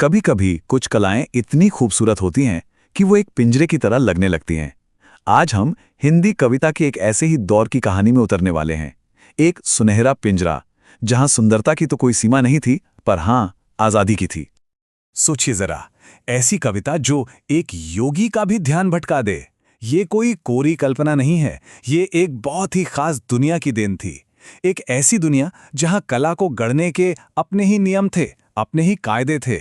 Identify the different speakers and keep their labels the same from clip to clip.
Speaker 1: कभी कभी कुछ कलाएं इतनी खूबसूरत होती हैं कि वो एक पिंजरे की तरह लगने लगती हैं। आज हम हिंदी कविता के एक ऐसे ही दौर की कहानी में उतरने वाले हैं। एक सुनहरा पिंजरा, जहां सुंदरता की तो कोई सीमा नहीं थी, पर हां, आजादी की थी।
Speaker 2: सोचिए जरा, ऐसी कविता जो एक योगी का भी ध्यान भटका दे। ये कोई कोरी कल्पना नहीं है, ये एक बहुत ही खास दुनिया की देन थी। एक ऐसी दुनिया जहां कला को गढ़ने के अपने ही नियम थे, अपने ही कायदे थे।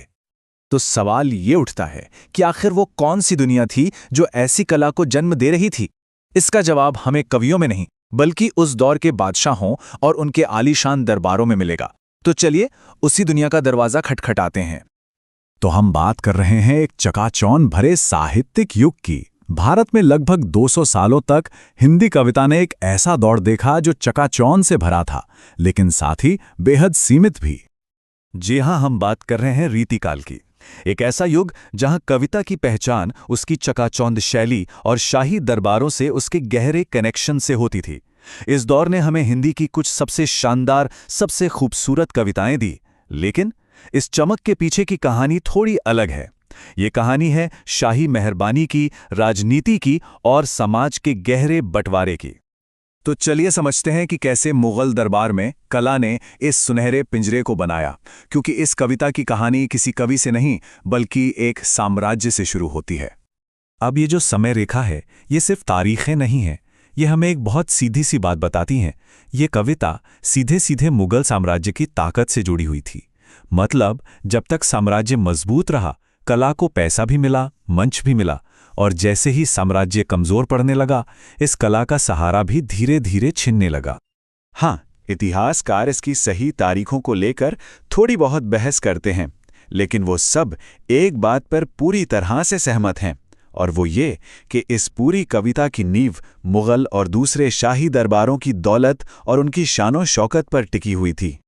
Speaker 2: तो सवाल ये उठता है कि आखिर वो कौन सी दुनिया थी जो ऐसी कला को जन्म दे रही थी। इसका जवाब हमें कवियों में नहीं, बल्कि उस दौर के बादशाहों और उनके आलीशान दरबारों में मिलेगा। तो चलिए उसी दुनिया का दरवाजा खटखटाते हैं। तो हम बात कर रहे हैं एक चकाचौंध भरे साहित्यिक युग की। भारत में लगभग 200 सालों तक हिंदी कविता ने एक ऐसा दौर देखा जो चकाचौंध से भरा था, लेकिन साथ ही बेहद सीमित भी। जी हां, हम बात कर रहे हैं रीतिकाल की। एक ऐसा युग जहां कविता की पहचान उसकी चकाचौंध शैली और शाही दरबारों से उसके गहरे कनेक्शन से होती थी। इस दौर ने हमें हिंदी की कुछ सबसे शानदार, सबसे खूबसूरत कविताएं दी, लेकिन इस चमक के पीछे की कहानी थोड़ी अलग है। ये कहानी है शाही मेहरबानी की, राजनीति की और समाज के गहरे बंटवारे की। तो चलिए समझते हैं कि कैसे मुगल दरबार में कला ने इस सुनहरे पिंजरे को बनाया, क्योंकि इस कविता की कहानी किसी कवि से नहीं, बल्कि एक साम्राज्य से शुरू होती है। अब ये जो समय रेखा है, ये सिर्फ तारीखें नहीं हैं, ये हमें एक बहुत सीधी सी बात बताती हैं। ये कविता सीधे सीधे मुगल साम्राज्य की ताकत से जुड़ी हुई थी। मतलब जब तक साम्राज्य मजबूत रहा, कला को पैसा भी मिला, मंच भी मिला, और जैसे ही साम्राज्य कमजोर पड़ने लगा, इस कला का सहारा भी धीरे धीरे छिनने लगा। हाँ, इतिहासकार इसकी सही तारीखों को लेकर थोड़ी बहुत बहस करते हैं, लेकिन वो सब एक बात पर पूरी तरह से सहमत हैं, और वो ये कि इस पूरी कविता की नींव मुगल और दूसरे शाही दरबारों की दौलत और उनकी शानो शौकत पर टिकी हुई थी।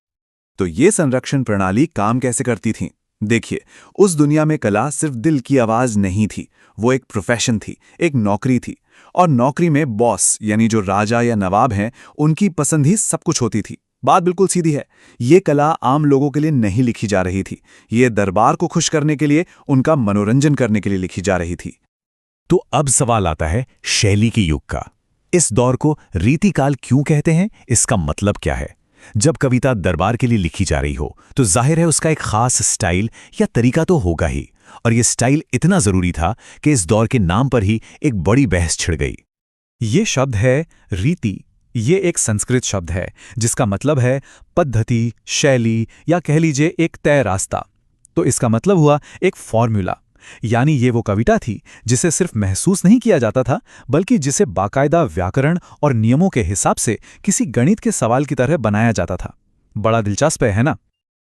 Speaker 2: तो ये संरक्षण प्रणाली काम कैसे करती थी? देखिए, उस दुनिया में कला सिर्फ दिल की आवाज नहीं थी, वो एक प्रोफेशन थी, एक नौकरी थी। और नौकरी में बॉस यानी जो राजा या नवाब हैं, उनकी पसंद ही सब कुछ होती थी। बात बिल्कुल सीधी है, ये कला आम लोगों के लिए नहीं लिखी जा रही थी, ये दरबार को खुश करने के लिए, उनका मनोरंजन करने के लिए लिखी जा रही थी। तो अब सवाल आता है शैली की युग का। इस दौर को रीतिकाल क्यों कहते हैं? इसका मतलब क्या है? जब कविता दरबार के लिए लिखी जा रही हो, तो जाहिर है उसका एक खास स्टाइल या तरीका तो होगा ही, और ये स्टाइल इतना जरूरी था कि इस दौर के नाम पर ही एक बड़ी बहस छिड़ गई। ये शब्द है रीति। ये एक संस्कृत शब्द है जिसका मतलब है पद्धति, शैली, या कह लीजिए एक तय रास्ता। तो इसका मतलब हुआ एक फॉर्मूला। यानी ये वो कविता थी जिसे सिर्फ महसूस नहीं किया जाता था, बल्कि जिसे बाकायदा व्याकरण और नियमों के हिसाब से किसी गणित के सवाल की तरह बनाया जाता था। बड़ा दिलचस्प है ना?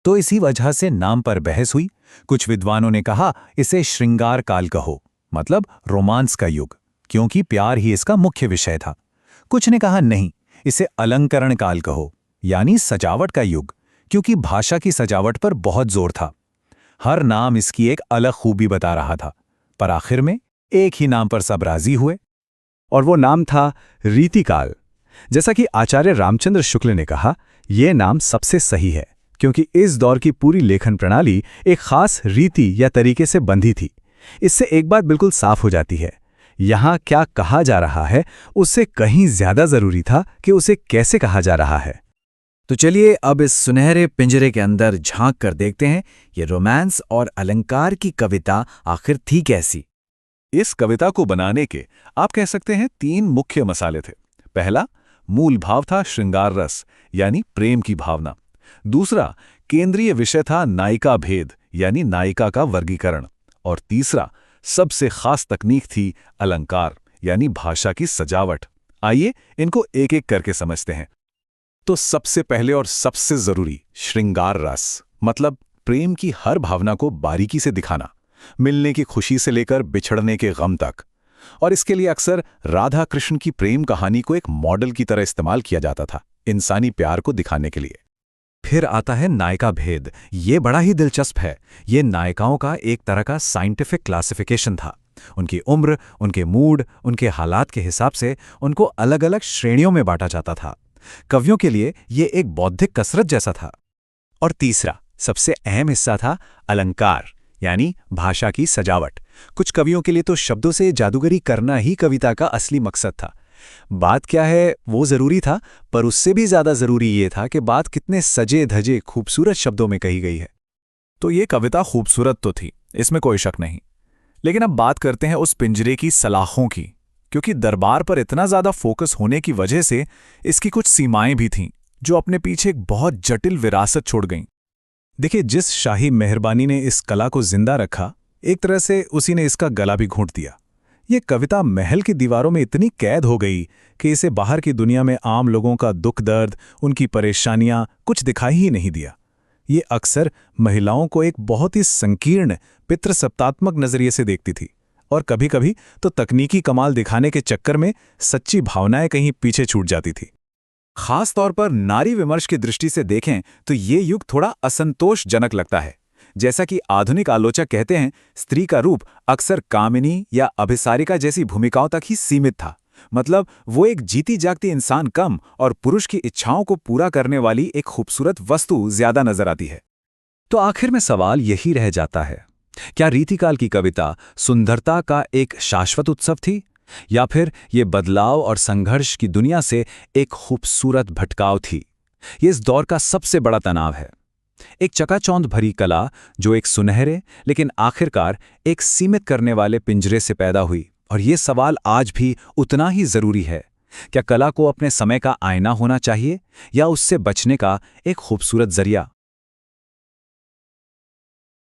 Speaker 2: तो इसी वजह से नाम पर बहस हुई। कुछ विद्वानों ने कहा इसे श्रृंगार काल कहो, मतलब रोमांस का युग, क्योंकि प्यार ही इसका मुख्य विषय था। कुछ ने कहा नहीं, इसे अलंकरण काल कहो, यानी सजावट का युग, क्योंकि भाषा की सजावट पर बहुत जोर था। हर नाम इसकी एक अलग खूबी बता रहा था, पर आखिर में एक ही नाम पर सब राजी हुए, और वो नाम था रीतिकाल। जैसा कि आचार्य रामचंद्र शुक्ल ने कहा, यह नाम सबसे सही है, क्योंकि इस दौर की पूरी लेखन प्रणाली एक खास रीति या तरीके से बंधी थी। इससे एक बात बिल्कुल साफ हो जाती है, यहाँ क्या कहा जा रहा है उससे कहीं ज्यादा जरूरी था कि उसे कैसे कहा जा रहा है। तो चलिए अब इस सुनहरे पिंजरे के अंदर झांक कर देखते हैं, ये रोमांस और अलंकार की कविता आखिर थी कैसी। इस कविता को बनाने के आप कह सकते हैं 3 मुख्य मसाले थे। पहला, मूल भाव था श्रृंगार रस, यानी प्रेम की भावना। दूसरा, केंद्रीय विषय था नायिका भेद, यानी नायिका का वर्गीकरण। और तीसरा, सबसे खास तकनीक थी अलंकार, यानी भाषा की सजावट। आइए इनको एक एक करके समझते हैं। तो सबसे पहले और सबसे जरूरी, श्रृंगार रस, मतलब प्रेम की हर भावना को बारीकी से दिखाना, मिलने की खुशी से लेकर बिछड़ने के गम तक। और इसके लिए अक्सर राधा कृष्ण की प्रेम कहानी को एक मॉडल की तरह इस्तेमाल किया जाता था, इंसानी प्यार को दिखाने के लिए। फिर आता है नायिका भेद। ये बड़ा ही दिलचस्प है। ये नायिकाओं का एक तरह का साइंटिफिक क्लासिफिकेशन था। उनकी उम्र, उनके मूड, उनके हालात के हिसाब से उनको अलग अलग श्रेणियों में बांटा जाता था। कवियों के लिए ये एक बौद्धिक कसरत जैसा था। और तीसरा, सबसे अहम हिस्सा था अलंकार,
Speaker 1: यानी भाषा की सजावट। कुछ कवियों के लिए तो शब्दों से जादूगरी करना ही कविता का असली मकसद था। बात क्या है वो जरूरी था, पर उससे भी ज्यादा जरूरी ये था कि बात कितने सजे धजे खूबसूरत शब्दों में कही गई है।
Speaker 2: तो ये कविता खूबसूरत तो थी, इसमें कोई शक नहीं। लेकिन अब बात करते हैं उस पिंजरे की सलाखों की, क्योंकि दरबार पर इतना ज्यादा फोकस होने की वजह से इसकी कुछ सीमाएं भी थीं, जो अपने पीछे एक बहुत जटिल विरासत छोड़ गईं। देखिए, जिस शाही मेहरबानी ने इस कला को जिंदा रखा, एक तरह से उसी ने इसका गला भी घोंट दिया। ये कविता महल की दीवारों में इतनी कैद हो गई कि इसे बाहर की दुनिया में आम लोगों का दुख दर्द, उनकी परेशानियां कुछ दिखाई ही नहीं दिया। ये अक्सर महिलाओं को एक बहुत ही संकीर्ण पितृसत्तात्मक नजरिए से देखती थी, और कभी-कभी तो तकनीकी कमाल दिखाने के चक्कर में सच्ची भावनाएं कहीं पीछे छूट जाती थी। खास तौर पर नारी विमर्श की दृष्टि से देखें तो ये युग थोड़ा असंतोषजनक लगता है। जैसा कि आधुनिक आलोचक कहते हैं, स्त्री का रूप अक्सर कामिनी या अभिसारिका जैसी भूमिकाओं तक ही सीमित था। मतलब वो एक जीती जागती इंसान कम और पुरुष की इच्छाओं को पूरा करने वाली एक खूबसूरत वस्तु ज्यादा नजर आती है।
Speaker 1: तो आखिर में सवाल यही रह जाता है, क्या रीतिकाल की कविता सुंदरता का एक शाश्वत उत्सव थी, या फिर ये बदलाव और संघर्ष की दुनिया से एक खूबसूरत भटकाव थी? ये इस दौर का सबसे बड़ा तनाव है। एक चकाचौंध भरी कला जो एक सुनहरे लेकिन आखिरकार एक सीमित करने वाले पिंजरे से पैदा हुई, और ये सवाल आज भी उतना ही जरूरी है। क्या कला को अपने समय का आईना होना चाहिए, या उससे बचने का एक खूबसूरत जरिया?